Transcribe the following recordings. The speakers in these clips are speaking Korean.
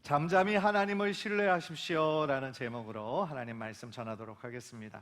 잠잠히 하나님을 신뢰하십시오 라는 제목으로 하나님 말씀 전하도록 하겠습니다.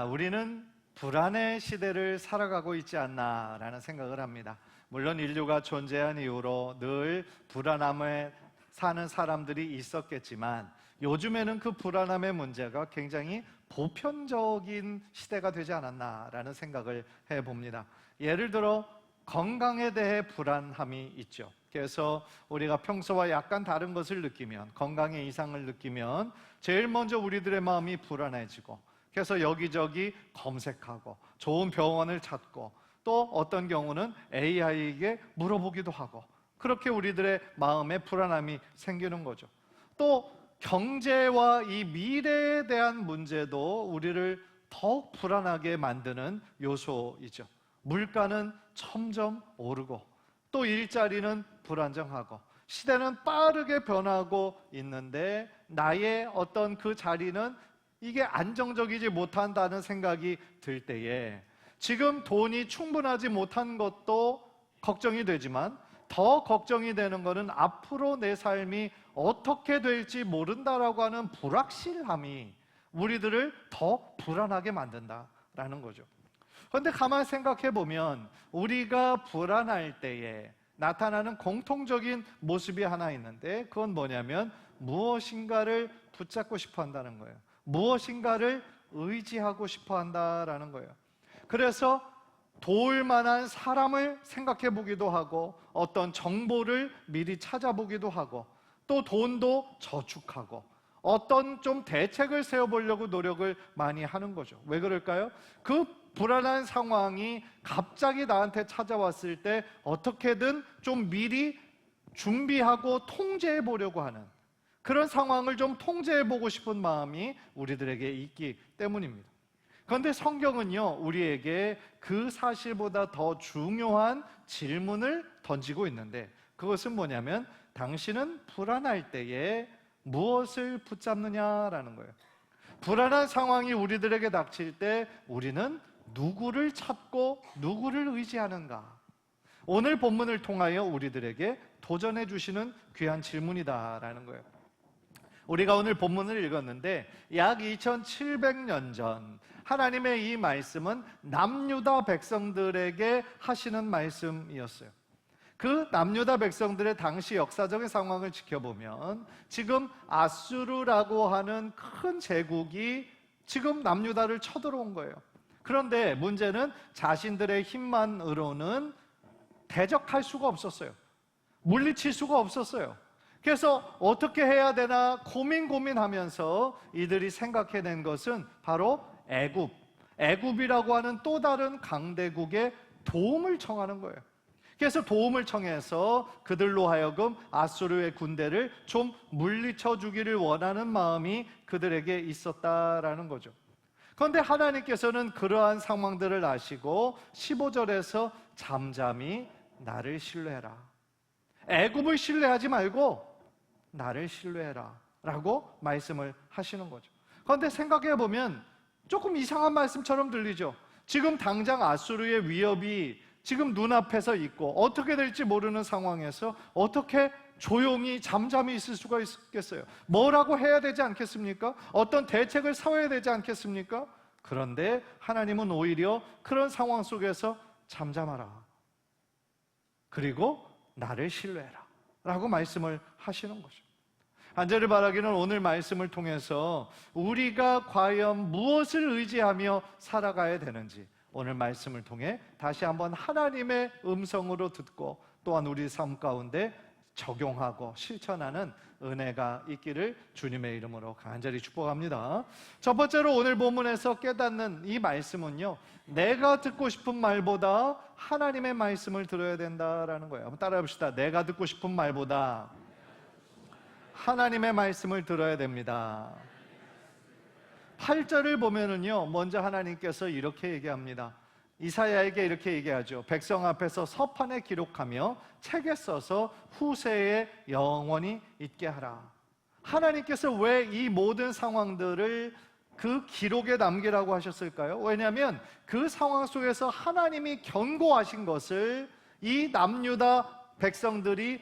우리는 불안의 시대를 살아가고 있지 않나 라는 생각을 합니다. 물론 인류가 존재한 이후로 늘 불안함에 사는 사람들이 있었겠지만 요즘에는 그 불안함의 문제가 굉장히 보편적인 시대가 되지 않았나 라는 생각을 해봅니다. 예를 들어 건강에 대해 불안함이 있죠. 그래서 우리가 평소와 약간 다른 것을 느끼면, 건강에 이상을 느끼면 제일 먼저 우리들의 마음이 불안해지고, 그래서 여기저기 검색하고 좋은 병원을 찾고, 또 어떤 경우는 AI에게 물어보기도 하고, 그렇게 우리들의 마음에 불안함이 생기는 거죠. 또 경제와 이 미래에 대한 문제도 우리를 더욱 불안하게 만드는 요소이죠. 물가는 점점 오르고, 또 일자리는 불안정하고, 시대는 빠르게 변하고 있는데 나의 어떤 그 자리는 이게 안정적이지 못한다는 생각이 들 때에 지금 돈이 충분하지 못한 것도 걱정이 되지만 더 걱정이 되는 것은 앞으로 내 삶이 어떻게 될지 모른다라고 하는 불확실함이 우리들을 더 불안하게 만든다라는 거죠. 그런데 가만히 생각해 보면 우리가 불안할 때에 나타나는 공통적인 모습이 하나 있는데, 그건 뭐냐면 무엇인가를 붙잡고 싶어 한다는 거예요. 무엇인가를 의지하고 싶어 한다라는 거예요. 그래서 도울 만한 사람을 생각해 보기도 하고, 어떤 정보를 미리 찾아보기도 하고, 또 돈도 저축하고, 어떤 좀 대책을 세워보려고 노력을 많이 하는 거죠. 왜 그럴까요? 그 불안한 상황이 갑자기 나한테 찾아왔을 때 어떻게든 좀 미리 준비하고 통제해 보려고 하는, 그런 상황을 좀 통제해 보고 싶은 마음이 우리들에게 있기 때문입니다. 그런데 성경은요, 우리에게 그 사실보다 더 중요한 질문을 던지고 있는데, 그것은 뭐냐면 당신은 불안할 때에 무엇을 붙잡느냐라는 거예요. 불안한 상황이 우리들에게 닥칠 때 우리는 누구를 찾고 누구를 의지하는가? 오늘 본문을 통하여 우리들에게 도전해 주시는 귀한 질문이다라는 거예요. 우리가 오늘 본문을 읽었는데 약 2700년 전 하나님의 이 말씀은 남유다 백성들에게 하시는 말씀이었어요. 그 남유다 백성들의 당시 역사적인 상황을 지켜보면 지금 아수르라고 하는 큰 제국이 지금 남유다를 쳐들어온 거예요. 그런데 문제는 자신들의 힘만으로는 대적할 수가 없었어요. 물리칠 수가 없었어요. 그래서 어떻게 해야 되나 고민하면서 이들이 생각해낸 것은 바로 애굽이라고 하는 또 다른 강대국의 도움을 청하는 거예요. 그래서 도움을 청해서 그들로 하여금 아수르의 군대를 좀 물리쳐 주기를 원하는 마음이 그들에게 있었다라는 거죠. 그런데 하나님께서는 그러한 상황들을 아시고 15절에서 잠잠히 나를 신뢰해라, 애굽을 신뢰하지 말고 나를 신뢰해라 라고 말씀을 하시는 거죠. 그런데 생각해 보면 조금 이상한 말씀처럼 들리죠. 지금 당장 아수르의 위협이 지금 눈앞에서 있고 어떻게 될지 모르는 상황에서 어떻게 조용히 잠잠히 있을 수가 있겠어요? 뭐라고 해야 되지 않겠습니까? 어떤 대책을 세워야 되지 않겠습니까? 그런데 하나님은 오히려 그런 상황 속에서 잠잠하라, 그리고 나를 신뢰해라 라고 말씀을 하시는 거죠. 간절히 바라기는 오늘 말씀을 통해서 우리가 과연 무엇을 의지하며 살아가야 되는지 오늘 말씀을 통해 다시 한번 하나님의 음성으로 듣고 또한 우리 삶 가운데 적용하고 실천하는 은혜가 있기를 주님의 이름으로 간절히 축복합니다. 첫 번째로 오늘 본문에서 깨닫는 이 말씀은요, 내가 듣고 싶은 말보다 하나님의 말씀을 들어야 된다라는 거예요. 한번 따라해 봅시다. 내가 듣고 싶은 말보다 하나님의 말씀을 들어야 됩니다. 8절을 보면은요, 먼저 하나님께서 이렇게 얘기합니다. 이사야에게 이렇게 얘기하죠. 백성 앞에서 서판에 기록하며 책에 써서 후세에 영원히 있게 하라. 하나님께서 왜 이 모든 상황들을 그 기록에 남기라고 하셨을까요? 왜냐하면 그 상황 속에서 하나님이 경고하신 것을 이 남유다 백성들이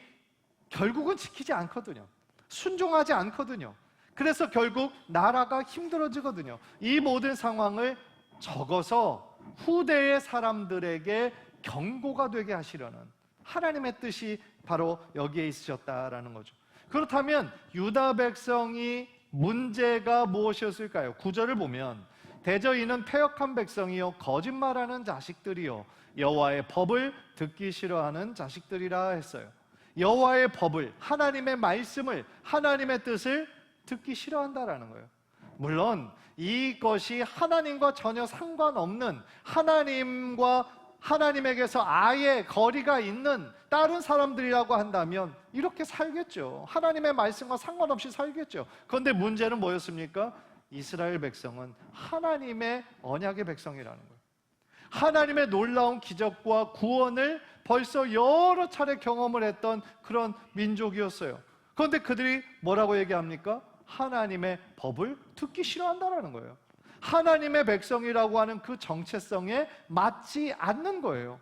결국은 지키지 않거든요. 순종하지 않거든요. 그래서 결국 나라가 힘들어지거든요. 이 모든 상황을 적어서 후대의 사람들에게 경고가 되게 하시려는 하나님의 뜻이 바로 여기에 있으셨다라는 거죠. 그렇다면 유다 백성이 문제가 무엇이었을까요? 9절을 보면 대저인은 패역한 백성이요 거짓말하는 자식들이요 여호와의 법을 듣기 싫어하는 자식들이라 했어요. 여호와의 법을, 하나님의 말씀을, 하나님의 뜻을 듣기 싫어한다라는 거예요. 물론 이것이 하나님과 전혀 상관없는, 하나님에게서 아예 거리가 있는 다른 사람들이라고 한다면 이렇게 살겠죠. 하나님의 말씀과 상관없이 살겠죠. 그런데 문제는 뭐였습니까? 이스라엘 백성은 하나님의 언약의 백성이라는 거예요. 하나님의 놀라운 기적과 구원을 벌써 여러 차례 경험을 했던 그런 민족이었어요. 그런데 그들이 뭐라고 얘기합니까? 하나님의 법을 듣기 싫어한다는 거예요. 하나님의 백성이라고 하는 그 정체성에 맞지 않는 거예요.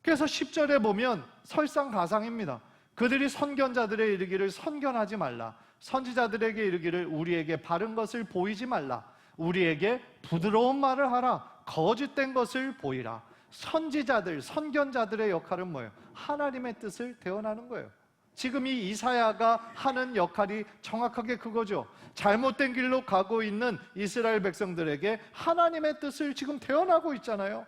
그래서 10절에 보면 설상가상입니다. 그들이 선견자들에 이르기를 선견하지 말라. 선지자들에게 이르기를 우리에게 바른 것을 보이지 말라. 우리에게 부드러운 말을 하라. 거짓된 것을 보이라. 선지자들, 선견자들의 역할은 뭐예요? 하나님의 뜻을 대언하는 거예요. 지금 이 이사야가 하는 역할이 정확하게 그거죠. 잘못된 길로 가고 있는 이스라엘 백성들에게 하나님의 뜻을 지금 대언하고 있잖아요.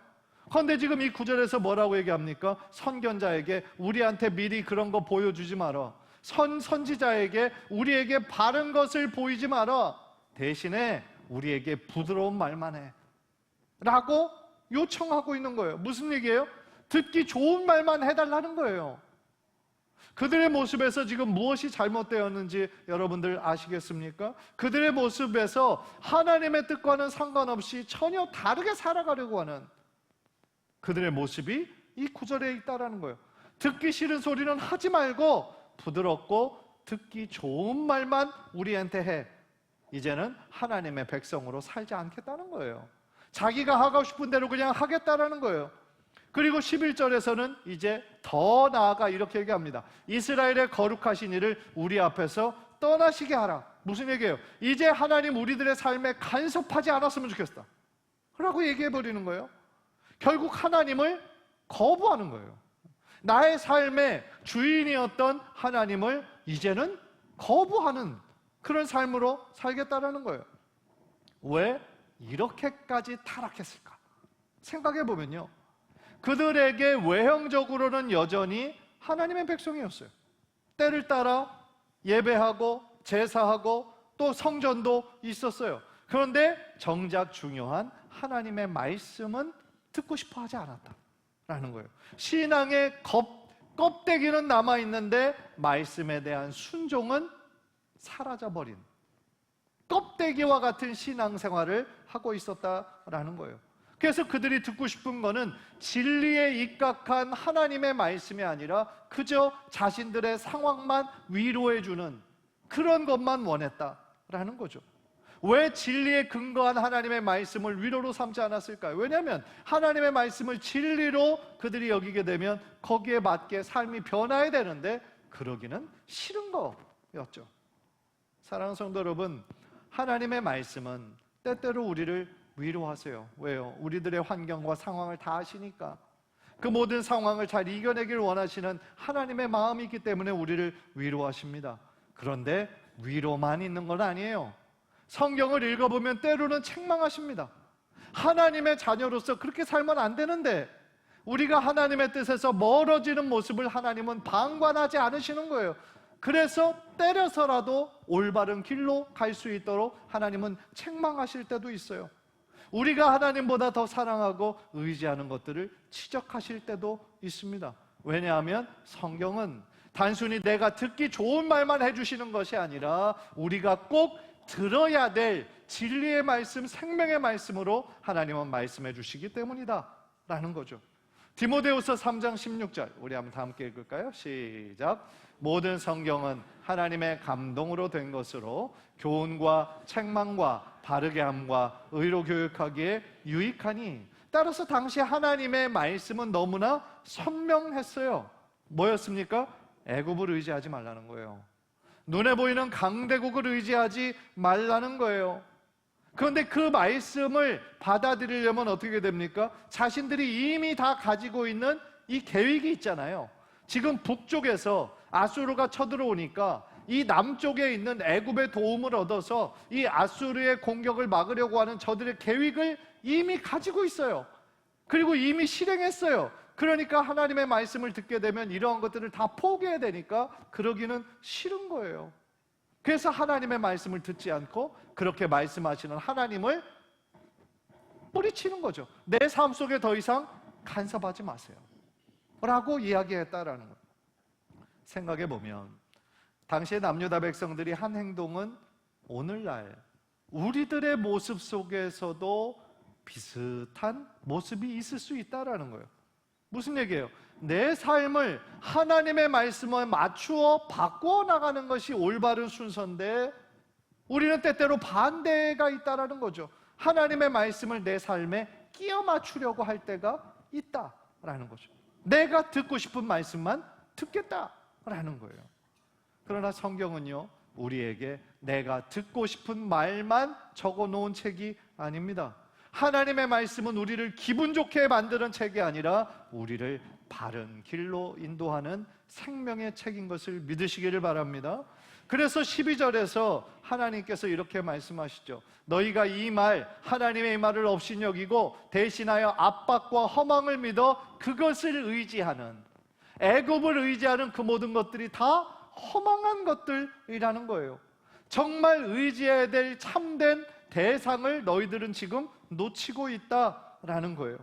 그런데 지금 이 구절에서 뭐라고 얘기합니까? 선견자에게 우리한테 미리 그런 거 보여주지 마라. 선지자에게 우리에게 바른 것을 보이지 마라. 대신에 우리에게 부드러운 말만 해 라고 요청하고 있는 거예요. 무슨 얘기예요? 듣기 좋은 말만 해달라는 거예요. 그들의 모습에서 지금 무엇이 잘못되었는지 여러분들 아시겠습니까? 그들의 모습에서 하나님의 뜻과는 상관없이 전혀 다르게 살아가려고 하는 그들의 모습이 이 구절에 있다라는 거예요. 듣기 싫은 소리는 하지 말고 부드럽고 듣기 좋은 말만 우리한테 해. 이제는 하나님의 백성으로 살지 않겠다는 거예요. 자기가 하고 싶은 대로 그냥 하겠다라는 거예요. 그리고 11절에서는 이제 더 나아가 이렇게 얘기합니다. 이스라엘의 거룩하신 이를 우리 앞에서 떠나시게 하라. 무슨 얘기예요? 이제 하나님 우리들의 삶에 간섭하지 않았으면 좋겠다 라고 얘기해버리는 거예요. 결국 하나님을 거부하는 거예요. 나의 삶의 주인이었던 하나님을 이제는 거부하는 그런 삶으로 살겠다라는 거예요. 왜 이렇게까지 타락했을까? 생각해보면요, 그들에게 외형적으로는 여전히 하나님의 백성이었어요. 때를 따라 예배하고 제사하고 또 성전도 있었어요. 그런데 정작 중요한 하나님의 말씀은 듣고 싶어 하지 않았다라는 거예요. 신앙의 껍데기는 남아있는데 말씀에 대한 순종은 사라져버린 껍데기와 같은 신앙생활을 하고 있었다라는 거예요. 그래서 그들이 듣고 싶은 거는 진리에 입각한 하나님의 말씀이 아니라 그저 자신들의 상황만 위로해주는 그런 것만 원했다라는 거죠. 왜 진리에 근거한 하나님의 말씀을 위로로 삼지 않았을까요? 왜냐하면 하나님의 말씀을 진리로 그들이 여기게 되면 거기에 맞게 삶이 변화해야 되는데 그러기는 싫은 거였죠. 사랑하는 성도 여러분, 하나님의 말씀은 때때로 우리를 위로하세요. 왜요? 우리들의 환경과 상황을 다 아시니까. 그 모든 상황을 잘 이겨내길 원하시는 하나님의 마음이 있기 때문에 우리를 위로하십니다. 그런데 위로만 있는 건 아니에요. 성경을 읽어보면 때로는 책망하십니다. 하나님의 자녀로서 그렇게 살면 안 되는데 우리가 하나님의 뜻에서 멀어지는 모습을 하나님은 방관하지 않으시는 거예요. 그래서 때려서라도 올바른 길로 갈 수 있도록 하나님은 책망하실 때도 있어요. 우리가 하나님보다 더 사랑하고 의지하는 것들을 지적하실 때도 있습니다. 왜냐하면 성경은 단순히 내가 듣기 좋은 말만 해주시는 것이 아니라 우리가 꼭 들어야 될 진리의 말씀, 생명의 말씀으로 하나님은 말씀해 주시기 때문이다 라는 거죠. 디모데후서 3장 16절 우리 한번 다 함께 읽을까요? 시작. 모든 성경은 하나님의 감동으로 된 것으로 교훈과 책망과 바르게 함과 의로 교육하기에 유익하니. 따라서 당시 하나님의 말씀은 너무나 선명했어요. 뭐였습니까? 애굽을 의지하지 말라는 거예요. 눈에 보이는 강대국을 의지하지 말라는 거예요. 그런데 그 말씀을 받아들이려면 어떻게 됩니까? 자신들이 이미 다 가지고 있는 이 계획이 있잖아요. 지금 북쪽에서 아수르가 쳐들어오니까 이 남쪽에 있는 애굽의 도움을 얻어서 이 아수르의 공격을 막으려고 하는 저들의 계획을 이미 가지고 있어요. 그리고 이미 실행했어요. 그러니까 하나님의 말씀을 듣게 되면 이러한 것들을 다 포기해야 되니까 그러기는 싫은 거예요. 그래서 하나님의 말씀을 듣지 않고 그렇게 말씀하시는 하나님을 뿌리치는 거죠. 내 삶 속에 더 이상 간섭하지 마세요 라고 이야기했다라는 거예요. 생각해 보면 당시의 남유다 백성들이 한 행동은 오늘날 우리들의 모습 속에서도 비슷한 모습이 있을 수 있다라는 거예요. 무슨 얘기예요? 내 삶을 하나님의 말씀에 맞추어 바꾸어 나가는 것이 올바른 순서인데 우리는 때때로 반대가 있다라는 거죠. 하나님의 말씀을 내 삶에 끼워 맞추려고 할 때가 있다라는 거죠. 내가 듣고 싶은 말씀만 듣겠다라는 거예요. 그러나 성경은요, 우리에게 내가 듣고 싶은 말만 적어 놓은 책이 아닙니다. 하나님의 말씀은 우리를 기분 좋게 만드는 책이 아니라 우리를 바른 길로 인도하는 생명의 책인 것을 믿으시기를 바랍니다. 그래서 12절에서 하나님께서 이렇게 말씀하시죠. 너희가 이 말, 하나님의 이 말을 없이 여기고 대신하여 압박과 허망을 믿어 그것을 의지하는, 애굽을 의지하는 그 모든 것들이 다 허망한 것들이라는 거예요. 정말 의지해야 될 참된 대상을 너희들은 지금 놓치고 있다라는 거예요.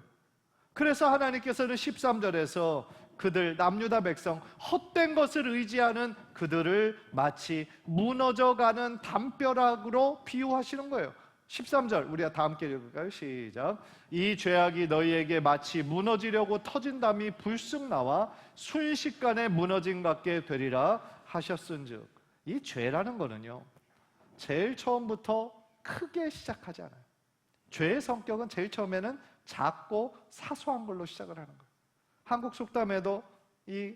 그래서 하나님께서는 13절에서 그들 남유다 백성 헛된 것을 의지하는 그들을 마치 무너져가는 담벼락으로 비유하시는 거예요. 13절 우리가 다 함께 읽을까요? 시작. 이 죄악이 너희에게 마치 무너지려고 터진 담이 불쑥 나와 순식간에 무너진 같게 되리라 하셨은즉, 이 죄라는 거는요 제일 처음부터 크게 시작하지 않아요. 죄의 성격은 제일 처음에는 작고 사소한 걸로 시작을 하는 거예요. 한국 속담에도 이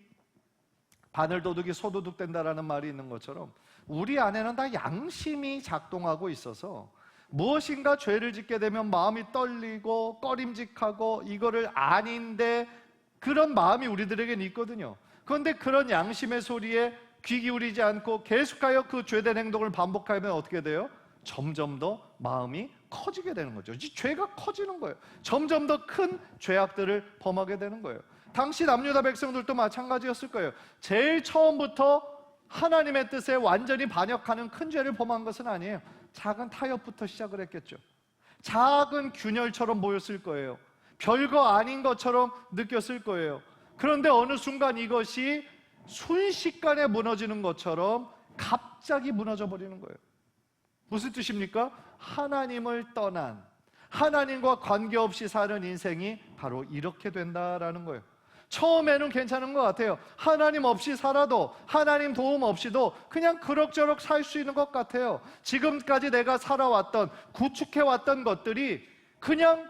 바늘도둑이 소도둑 된다라는 말이 있는 것처럼 우리 안에는 다 양심이 작동하고 있어서 무엇인가 죄를 짓게 되면 마음이 떨리고 꺼림직하고 이거를 아닌데 그런 마음이 우리들에게는 있거든요. 그런데 그런 양심의 소리에 귀 기울이지 않고 계속하여 그 죄된 행동을 반복하면 어떻게 돼요? 점점 더 마음이 커지게 되는 거죠. 이 죄가 커지는 거예요. 점점 더 큰 죄악들을 범하게 되는 거예요. 당시 남유다 백성들도 마찬가지였을 거예요. 제일 처음부터 하나님의 뜻에 완전히 반역하는 큰 죄를 범한 것은 아니에요. 작은 타협부터 시작을 했겠죠. 작은 균열처럼 보였을 거예요. 별거 아닌 것처럼 느꼈을 거예요. 그런데 어느 순간 이것이 순식간에 무너지는 것처럼 갑자기 무너져 버리는 거예요. 무슨 뜻입니까? 하나님을 떠난, 하나님과 관계없이 사는 인생이 바로 이렇게 된다라는 거예요. 처음에는 괜찮은 것 같아요. 하나님 없이 살아도, 하나님 도움 없이도 그냥 그럭저럭 살 수 있는 것 같아요. 지금까지 내가 살아왔던, 구축해왔던 것들이 그냥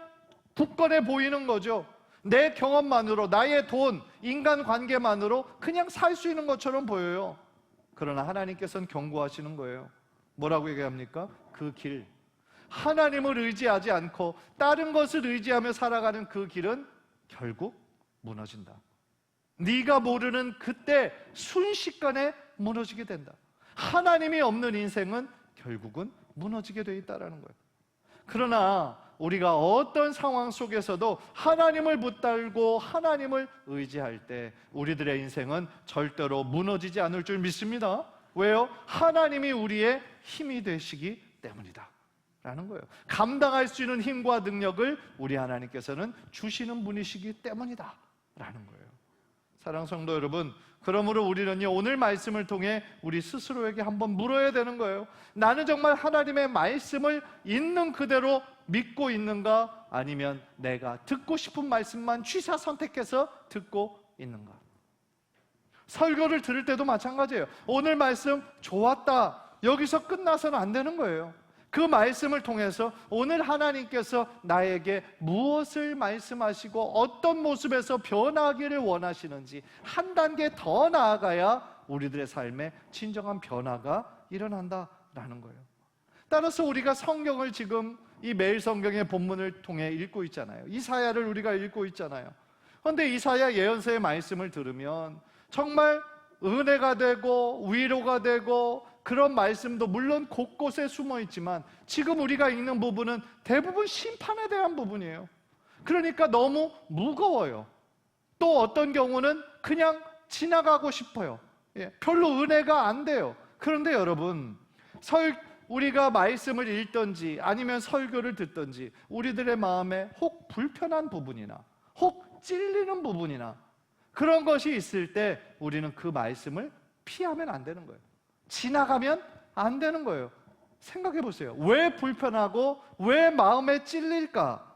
굳건해 보이는 거죠. 내 경험만으로, 나의 돈, 인간관계만으로 그냥 살 수 있는 것처럼 보여요. 그러나 하나님께서는 경고하시는 거예요. 뭐라고 얘기합니까? 그 길, 하나님을 의지하지 않고 다른 것을 의지하며 살아가는 그 길은 결국 무너진다. 네가 모르는 그때 순식간에 무너지게 된다. 하나님이 없는 인생은 결국은 무너지게 돼 있다는 거예요. 그러나 우리가 어떤 상황 속에서도 하나님을 붙들고 하나님을 의지할 때 우리들의 인생은 절대로 무너지지 않을 줄 믿습니다. 왜요? 하나님이 우리의 힘이 되시기 때문이다 라는 거예요. 감당할 수 있는 힘과 능력을 우리 하나님께서는 주시는 분이시기 때문이다 라는 거예요. 사랑하는 성도 여러분, 그러므로 우리는요 오늘 말씀을 통해 우리 스스로에게 한번 물어야 되는 거예요. 나는 정말 하나님의 말씀을 있는 그대로 믿고 있는가? 아니면 내가 듣고 싶은 말씀만 취사 선택해서 듣고 있는가? 설교를 들을 때도 마찬가지예요. 오늘 말씀 좋았다, 여기서 끝나서는 안 되는 거예요. 그 말씀을 통해서 오늘 하나님께서 나에게 무엇을 말씀하시고 어떤 모습에서 변하기를 원하시는지 한 단계 더 나아가야 우리들의 삶에 진정한 변화가 일어난다라는 거예요. 따라서 우리가 성경을 지금 이 매일 성경의 본문을 통해 읽고 있잖아요. 이사야를 우리가 읽고 있잖아요. 그런데 이사야 예언서의 말씀을 들으면 정말 은혜가 되고 위로가 되고 그런 말씀도 물론 곳곳에 숨어 있지만 지금 우리가 읽는 부분은 대부분 심판에 대한 부분이에요. 그러니까 너무 무거워요. 또 어떤 경우는 그냥 지나가고 싶어요. 별로 은혜가 안 돼요. 그런데 여러분, 우리가 말씀을 읽든지 아니면 설교를 듣든지 우리들의 마음에 혹 불편한 부분이나 혹 찔리는 부분이나 그런 것이 있을 때 우리는 그 말씀을 피하면 안 되는 거예요. 지나가면 안 되는 거예요. 생각해 보세요. 왜 불편하고 왜 마음에 찔릴까?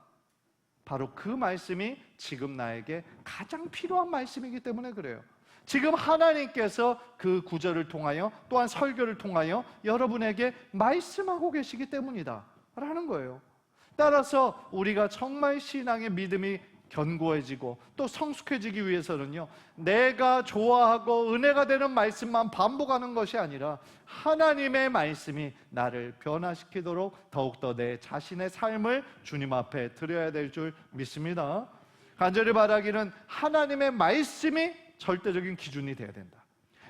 바로 그 말씀이 지금 나에게 가장 필요한 말씀이기 때문에 그래요. 지금 하나님께서 그 구절을 통하여 또한 설교를 통하여 여러분에게 말씀하고 계시기 때문이다 라는 거예요. 따라서 우리가 정말 신앙의 믿음이 견고해지고 또 성숙해지기 위해서는요, 내가 좋아하고 은혜가 되는 말씀만 반복하는 것이 아니라 하나님의 말씀이 나를 변화시키도록 더욱더 내 자신의 삶을 주님 앞에 드려야 될 줄 믿습니다. 간절히 바라기는 하나님의 말씀이 절대적인 기준이 되어야 된다.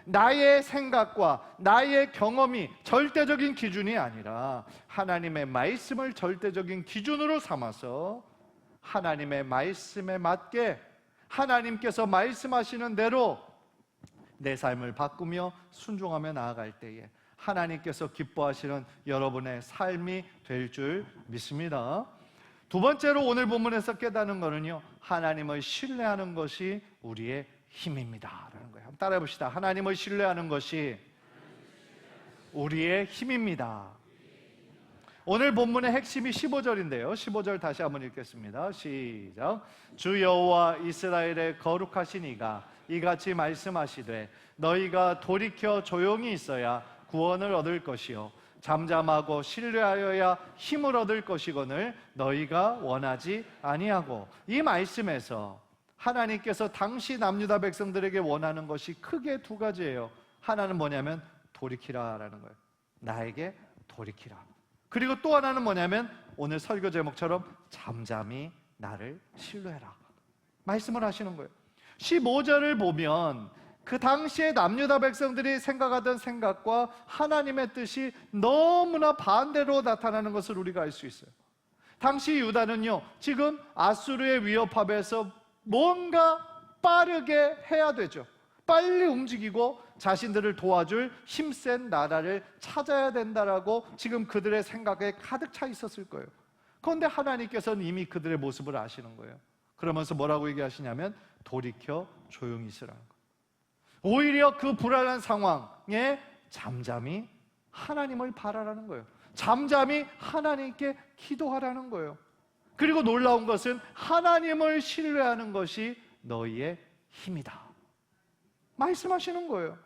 나의 생각과 나의 경험이 절대적인 기준이 아니라 하나님의 말씀을 절대적인 기준으로 삼아서 하나님의 말씀에 맞게 하나님께서 말씀하시는 대로 내 삶을 바꾸며 순종하며 나아갈 때에 하나님께서 기뻐하시는 여러분의 삶이 될 줄 믿습니다. 두 번째로 오늘 본문에서 깨닫는 것은요, 하나님을 신뢰하는 것이 우리의 힘입니다 라는 거예요. 한번 따라해 봅시다. 하나님을 신뢰하는 것이 우리의 힘입니다. 오늘 본문의 핵심이 15절인데요 15절 다시 한번 읽겠습니다. 시작. 주 여호와 이스라엘의 거룩하신 이가 이같이 말씀하시되 너희가 돌이켜 조용히 있어야 구원을 얻을 것이요 잠잠하고 신뢰하여야 힘을 얻을 것이거늘 너희가 원하지 아니하고. 이 말씀에서 하나님께서 당시 남유다 백성들에게 원하는 것이 크게 두 가지예요. 하나는 뭐냐면 돌이키라라는 거예요. 나에게 돌이키라. 그리고 또 하나는 뭐냐면 오늘 설교 제목처럼 잠잠히 나를 신뢰해라 말씀을 하시는 거예요. 15절을 보면 그 당시에 남유다 백성들이 생각하던 생각과 하나님의 뜻이 너무나 반대로 나타나는 것을 우리가 알 수 있어요. 당시 유다는요, 지금 아수르의 위협합에서 뭔가 빠르게 해야 되죠. 빨리 움직이고 자신들을 도와줄 힘센 나라를 찾아야 된다라고 지금 그들의 생각에 가득 차 있었을 거예요. 그런데 하나님께서는 이미 그들의 모습을 아시는 거예요. 그러면서 뭐라고 얘기하시냐면 돌이켜 조용히 있으라는 거예요. 오히려 그 불안한 상황에 잠잠히 하나님을 바라라는 거예요. 잠잠히 하나님께 기도하라는 거예요. 그리고 놀라운 것은 하나님을 신뢰하는 것이 너희의 힘이다 말씀하시는 거예요.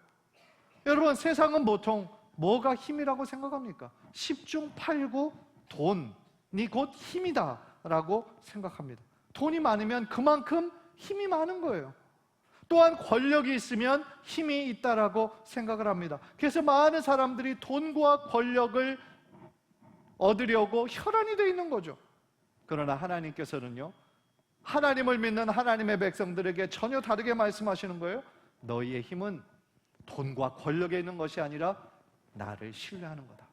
여러분, 세상은 보통 뭐가 힘이라고 생각합니까? 10중 8구 돈이 곧 힘이다 라고 생각합니다. 돈이 많으면 그만큼 힘이 많은 거예요. 또한 권력이 있으면 힘이 있다라고 생각을 합니다. 그래서 많은 사람들이 돈과 권력을 얻으려고 혈안이 되어 있는 거죠. 그러나 하나님께서는요, 하나님을 믿는 하나님의 백성들에게 전혀 다르게 말씀하시는 거예요. 너희의 힘은 돈과 권력에 있는 것이 아니라 나를 신뢰하는 거다.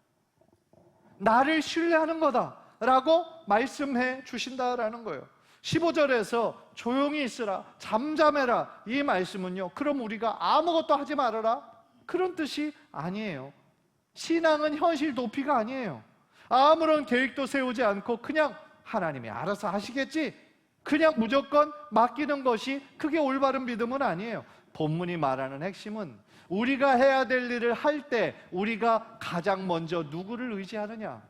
나를 신뢰하는 거다 라고 말씀해 주신다라는 거예요. 15절에서 조용히 있으라, 잠잠해라 이 말씀은요, 그럼 우리가 아무것도 하지 말아라 그런 뜻이 아니에요. 신앙은 현실 도피가 아니에요. 아무런 계획도 세우지 않고 그냥 하나님이 알아서 하시겠지 그냥 무조건 맡기는 것이 그게 올바른 믿음은 아니에요. 본문이 말하는 핵심은 우리가 해야 될 일을 할 때 우리가 가장 먼저 누구를 의지하느냐,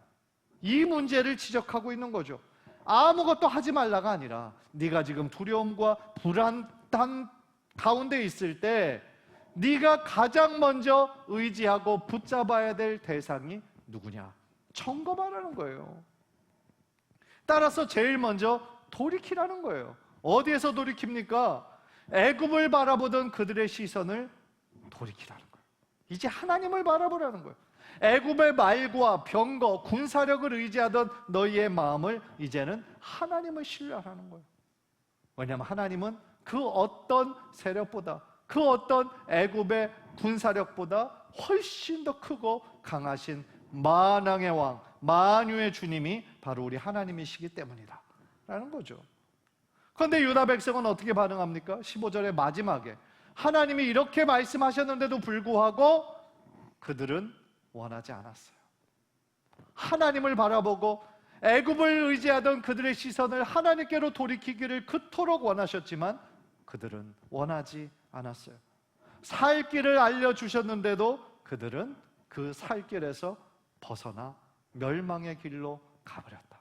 이 문제를 지적하고 있는 거죠. 아무것도 하지 말라가 아니라 네가 지금 두려움과 불안 가운데 있을 때 네가 가장 먼저 의지하고 붙잡아야 될 대상이 누구냐, 점검하라는 거예요. 따라서 제일 먼저 돌이키라는 거예요. 어디에서 돌이킵니까? 애굽을 바라보던 그들의 시선을 돌이키라는 거예요. 이제 하나님을 바라보라는 거예요. 애굽의 말과 병거, 군사력을 의지하던 너희의 마음을 이제는 하나님을 신뢰하라는 거예요. 왜냐하면 하나님은 그 어떤 세력보다, 그 어떤 애굽의 군사력보다 훨씬 더 크고 강하신 만왕의 왕, 만유의 주님이 바로 우리 하나님이시기 때문이다 라는 거죠. 그런데 유다 백성은 어떻게 반응합니까? 15절의 마지막에 하나님이 이렇게 말씀하셨는데도 불구하고 그들은 원하지 않았어요. 하나님을 바라보고 애굽을 의지하던 그들의 시선을 하나님께로 돌이키기를 그토록 원하셨지만 그들은 원하지 않았어요. 살 길을 알려주셨는데도 그들은 그 살 길에서 벗어나 멸망의 길로 가버렸다.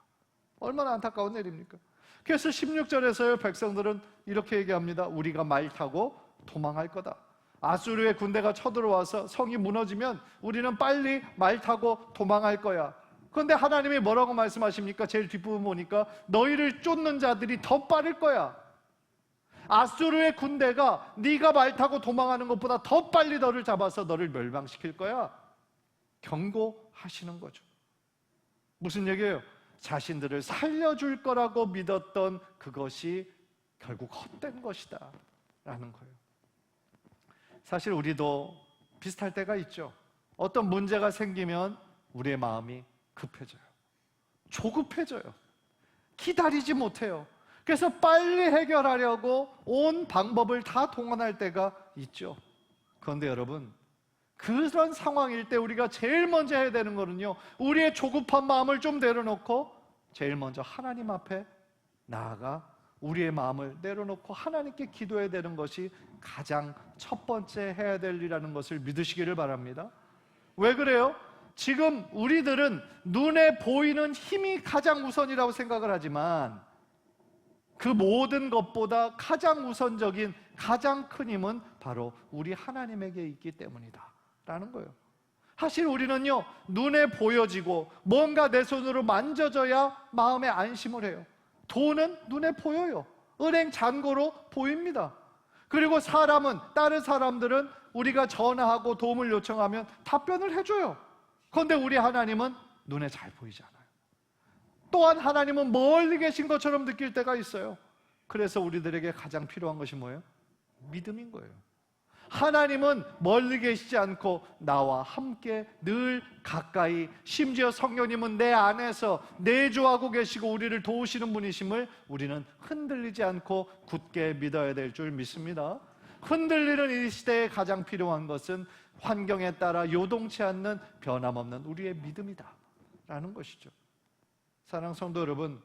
얼마나 안타까운 일입니까? 그래서 16절에서요, 백성들은 이렇게 얘기합니다. 우리가 말 타고 도망할 거다. 아수르의 군대가 쳐들어와서 성이 무너지면 우리는 빨리 말 타고 도망할 거야. 그런데 하나님이 뭐라고 말씀하십니까? 제일 뒷부분 보니까 너희를 쫓는 자들이 더 빠를 거야. 아수르의 군대가 네가 말 타고 도망하는 것보다 더 빨리 너를 잡아서 너를 멸망시킬 거야. 경고하시는 거죠. 무슨 얘기예요? 자신들을 살려줄 거라고 믿었던 그것이 결국 헛된 것이다 라는 거예요. 사실 우리도 비슷할 때가 있죠. 어떤 문제가 생기면 우리의 마음이 급해져요. 조급해져요. 기다리지 못해요. 그래서 빨리 해결하려고 온 방법을 다 동원할 때가 있죠. 그런데 여러분, 그런 상황일 때 우리가 제일 먼저 해야 되는 거는요, 우리의 조급한 마음을 좀 내려놓고 제일 먼저 하나님 앞에 나아가 우리의 마음을 내려놓고 하나님께 기도해야 되는 것이 가장 첫 번째 해야 될 일이라는 것을 믿으시기를 바랍니다. 왜 그래요? 지금 우리들은 눈에 보이는 힘이 가장 우선이라고 생각을 하지만 그 모든 것보다 가장 우선적인 가장 큰 힘은 바로 우리 하나님에게 있기 때문이다 라는 거예요. 사실 우리는요, 눈에 보여지고 뭔가 내 손으로 만져져야 마음에 안심을 해요. 돈은 눈에 보여요. 은행 잔고로 보입니다. 그리고 다른 사람들은 우리가 전화하고 도움을 요청하면 답변을 해줘요. 그런데 우리 하나님은 눈에 잘 보이지 않아요. 또한 하나님은 멀리 계신 것처럼 느낄 때가 있어요. 그래서 우리들에게 가장 필요한 것이 뭐예요? 믿음인 거예요. 하나님은 멀리 계시지 않고 나와 함께 늘 가까이, 심지어 성령님은 내 안에서 내주하고 계시고 우리를 도우시는 분이심을 우리는 흔들리지 않고 굳게 믿어야 될 줄 믿습니다. 흔들리는 이 시대에 가장 필요한 것은 환경에 따라 요동치 않는 변함없는 우리의 믿음이다 라는 것이죠. 사랑하는 성도 여러분,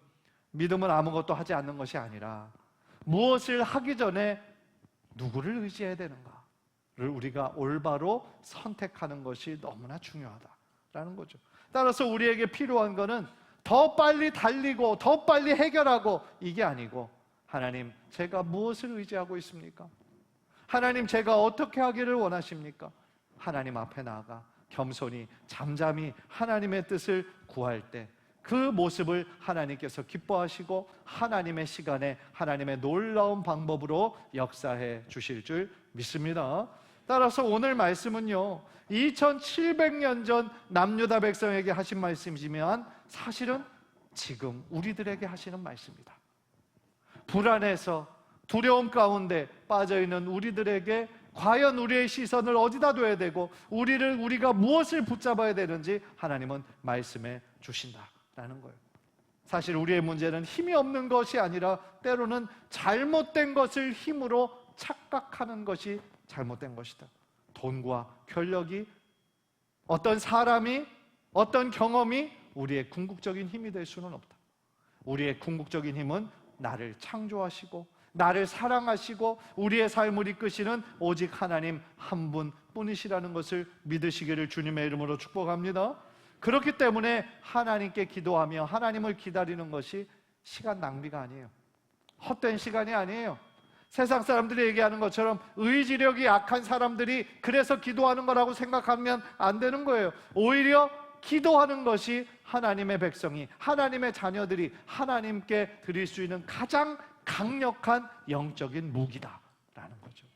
믿음은 아무것도 하지 않는 것이 아니라 무엇을 하기 전에 누구를 의지해야 되는가를 우리가 올바로 선택하는 것이 너무나 중요하다라는 거죠. 따라서 우리에게 필요한 것은 더 빨리 달리고 더 빨리 해결하고 이게 아니고, 하나님, 제가 무엇을 의지하고 있습니까? 하나님, 제가 어떻게 하기를 원하십니까? 하나님 앞에 나아가 겸손히 잠잠히 하나님의 뜻을 구할 때 그 모습을 하나님께서 기뻐하시고 하나님의 시간에 하나님의 놀라운 방법으로 역사해 주실 줄 믿습니다. 따라서 오늘 말씀은요, 2700년 전 남유다 백성에게 하신 말씀이지만 사실은 지금 우리들에게 하시는 말씀입니다. 불안해서 두려움 가운데 빠져있는 우리들에게 과연 우리의 시선을 어디다 둬야 되고 우리가 무엇을 붙잡아야 되는지 하나님은 말씀해 주신다라는 거예요. 사실 우리의 문제는 힘이 없는 것이 아니라 때로는 잘못된 것을 힘으로 착각하는 것이 잘못된 것이다. 돈과 권력이, 어떤 사람이, 어떤 경험이 우리의 궁극적인 힘이 될 수는 없다. 우리의 궁극적인 힘은 나를 창조하시고 나를 사랑하시고 우리의 삶을 이끄시는 오직 하나님 한 분뿐이시라는 것을 믿으시기를 주님의 이름으로 축복합니다. 그렇기 때문에 하나님께 기도하며 하나님을 기다리는 것이 시간 낭비가 아니에요. 헛된 시간이 아니에요. 세상 사람들이 얘기하는 것처럼 의지력이 약한 사람들이 그래서 기도하는 거라고 생각하면 안 되는 거예요. 오히려 기도하는 것이 하나님의 백성이, 하나님의 자녀들이 하나님께 드릴 수 있는 가장 강력한 영적인 무기다라는 거죠.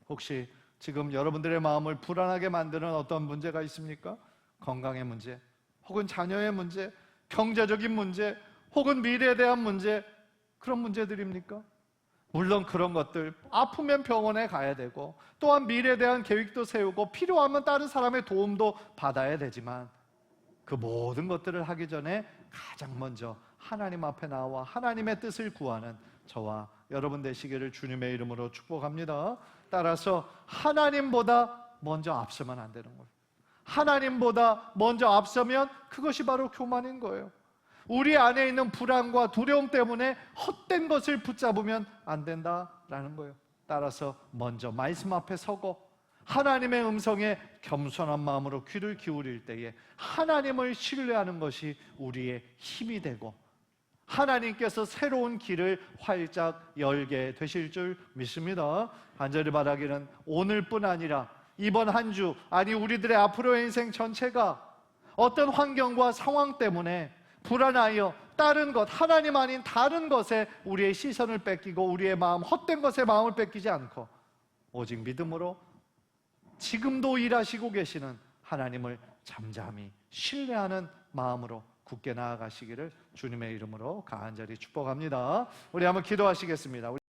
혹시 지금 여러분들의 마음을 불안하게 만드는 어떤 문제가 있습니까? 건강의 문제, 혹은 자녀의 문제, 경제적인 문제, 혹은 미래에 대한 문제, 그런 문제들입니까? 물론 그런 것들, 아프면 병원에 가야 되고, 또한 미래에 대한 계획도 세우고, 필요하면 다른 사람의 도움도 받아야 되지만, 그 모든 것들을 하기 전에 가장 먼저 하나님 앞에 나와 하나님의 뜻을 구하는 저와 여러분 되시기를 주님의 이름으로 축복합니다. 따라서 하나님보다 먼저 앞서면 안 되는 거예요. 하나님보다 먼저 앞서면 그것이 바로 교만인 거예요. 우리 안에 있는 불안과 두려움 때문에 헛된 것을 붙잡으면 안 된다라는 거예요. 따라서 먼저 말씀 앞에 서고 하나님의 음성에 겸손한 마음으로 귀를 기울일 때에 하나님을 신뢰하는 것이 우리의 힘이 되고, 하나님께서 새로운 길을 활짝 열게 되실 줄 믿습니다. 간절히 바라기는 오늘뿐 아니라 이번 한 주, 아니 우리들의 앞으로의 인생 전체가 어떤 환경과 상황 때문에 불안하여 다른 것, 하나님 아닌 다른 것에 우리의 시선을 뺏기고 우리의 마음, 헛된 것에 마음을 뺏기지 않고 오직 믿음으로 지금도 일하시고 계시는 하나님을 잠잠히 신뢰하는 마음으로 굳게 나아가시기를 주님의 이름으로 간절히 축복합니다. 우리 한번 기도하시겠습니다.